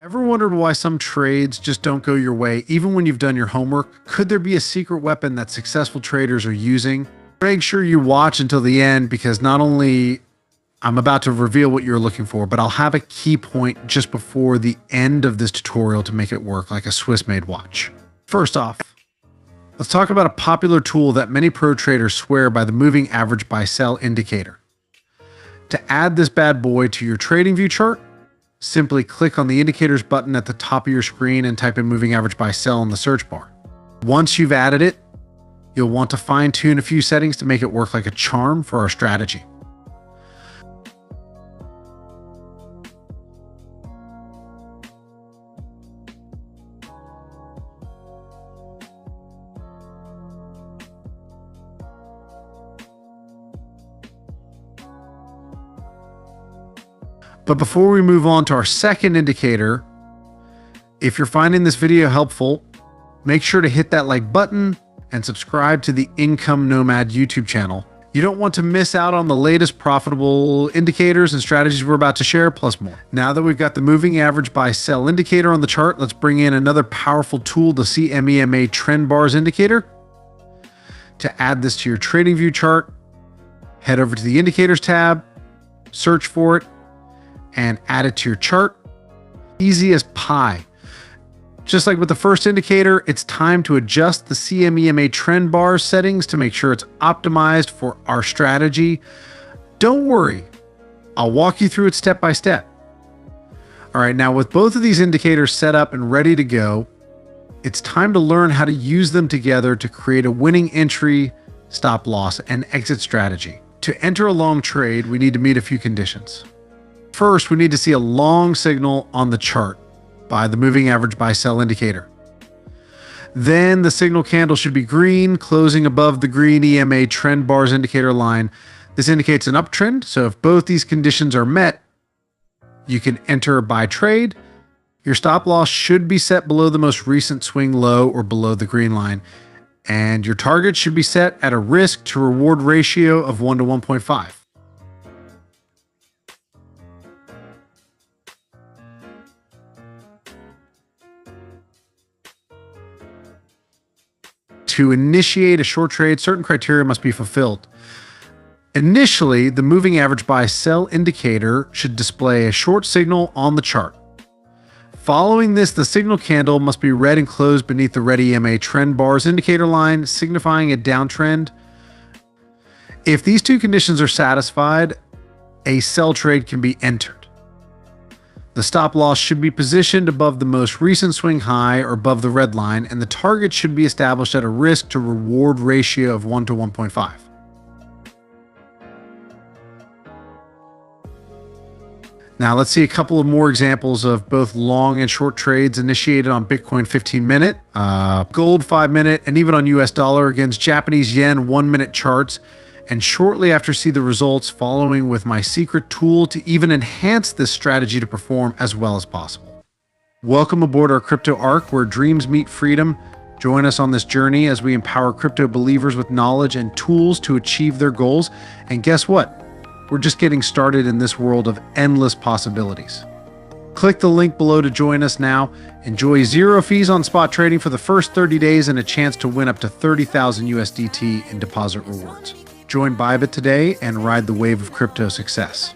Ever wondered why some trades just don't go your way, even when you've done your homework? Could there be a secret weapon that successful traders are using? Make sure you watch until the end, because not only I'm about to reveal what you're looking for, but I'll have a key point just before the end of this tutorial to make it work like a Swiss-made watch. First off, let's talk about a popular tool that many pro traders swear by, the moving average buy-sell indicator. To add this bad boy to your TradingView chart, simply click on the indicators button at the top of your screen and type in moving average buy-sell in the search bar. Once you've added it, you'll want to fine-tune a few settings to make it work like a charm for our strategy. But before we move on to our second indicator, if you're finding this video helpful, make sure to hit that like button and subscribe to the Income Nomad YouTube channel. You don't want to miss out on the latest profitable indicators and strategies we're about to share, plus more. Now that we've got the moving average buy-sell indicator on the chart, let's bring in another powerful tool, the EMA Trend Bars indicator. To add this to your TradingView chart, head over to the Indicators tab, search for it, and add it to your chart. Easy as pie. Just like with the first indicator, it's time to adjust the EMA Trend Bar settings to make sure it's optimized for our strategy. Don't worry, I'll walk you through it step by step. All right, now with both of these indicators set up and ready to go, it's time to learn how to use them together to create a winning entry, stop loss, and exit strategy. To enter a long trade, we need to meet a few conditions. First, we need to see a long signal on the chart by the moving average buy-sell indicator. Then the signal candle should be green, closing above the green EMA Trend Bars indicator line. This indicates an uptrend, so if both these conditions are met, you can enter a buy trade. Your stop loss should be set below the most recent swing low or below the green line, and your target should be set at a risk to reward ratio of 1 to 1.5. To initiate a short trade, certain criteria must be fulfilled. Initially, the moving average buy-sell indicator should display a short signal on the chart. Following this, the signal candle must be red and closed beneath the red EMA Trend Bars indicator line, signifying a downtrend. If these two conditions are satisfied, a sell trade can be entered. The stop loss should be positioned above the most recent swing high or above the red line, and the target should be established at a risk to reward ratio of 1 to 1.5. Now let's see a couple of more examples of both long and short trades initiated on Bitcoin 15-minute, gold 5-minute, and even on US dollar against Japanese yen 1-minute charts. And shortly after, see the results following with my secret tool to even enhance this strategy to perform as well as possible. Welcome aboard our crypto arc, where dreams meet freedom. Join us on this journey as we empower crypto believers with knowledge and tools to achieve their goals. And guess what? We're just getting started in this world of endless possibilities. Click the link below to join us now. Enjoy 0 fees on spot trading for the first 30 days and a chance to win up to 30,000 USDT in deposit rewards. Join Bybit today and ride the wave of crypto success.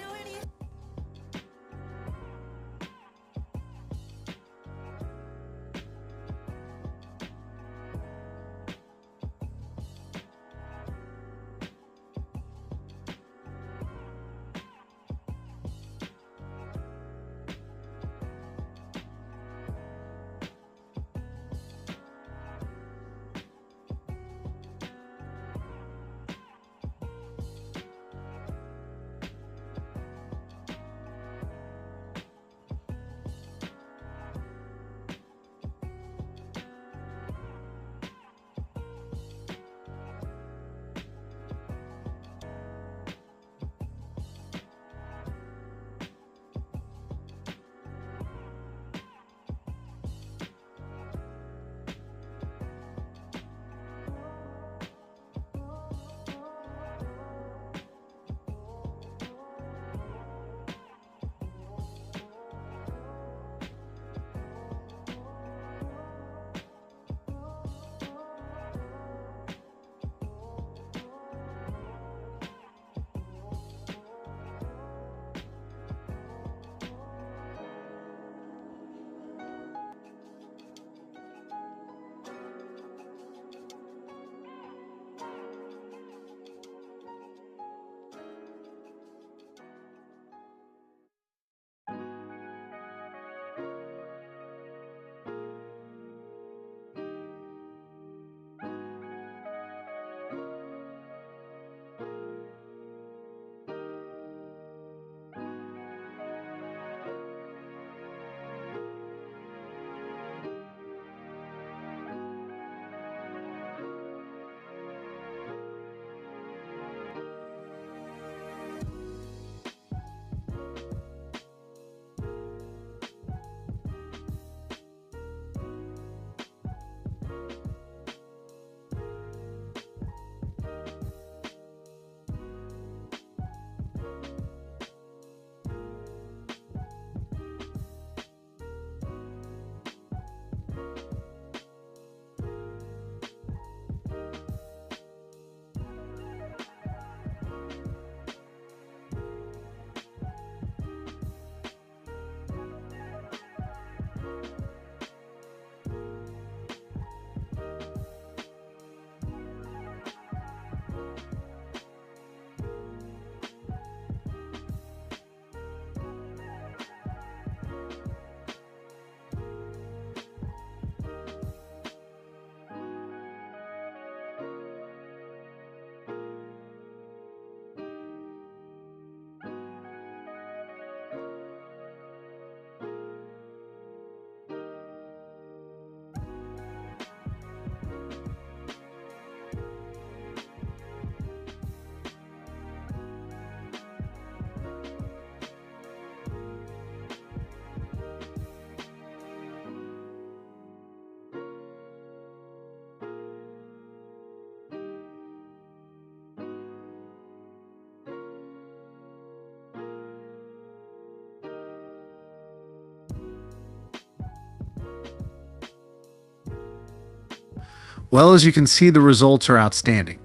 Well, as you can see, the results are outstanding.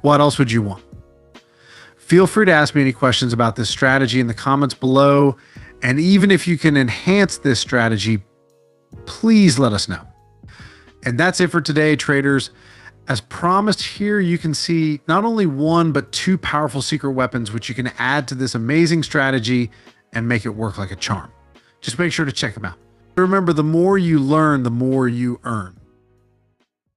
What else would you want? Feel free to ask me any questions about this strategy in the comments below. And even if you can enhance this strategy, please let us know. And that's it for today, traders. As promised here, you can see not only one, but two powerful secret weapons, which you can add to this amazing strategy and make it work like a charm. Just make sure to check them out. Remember, the more you learn, the more you earn.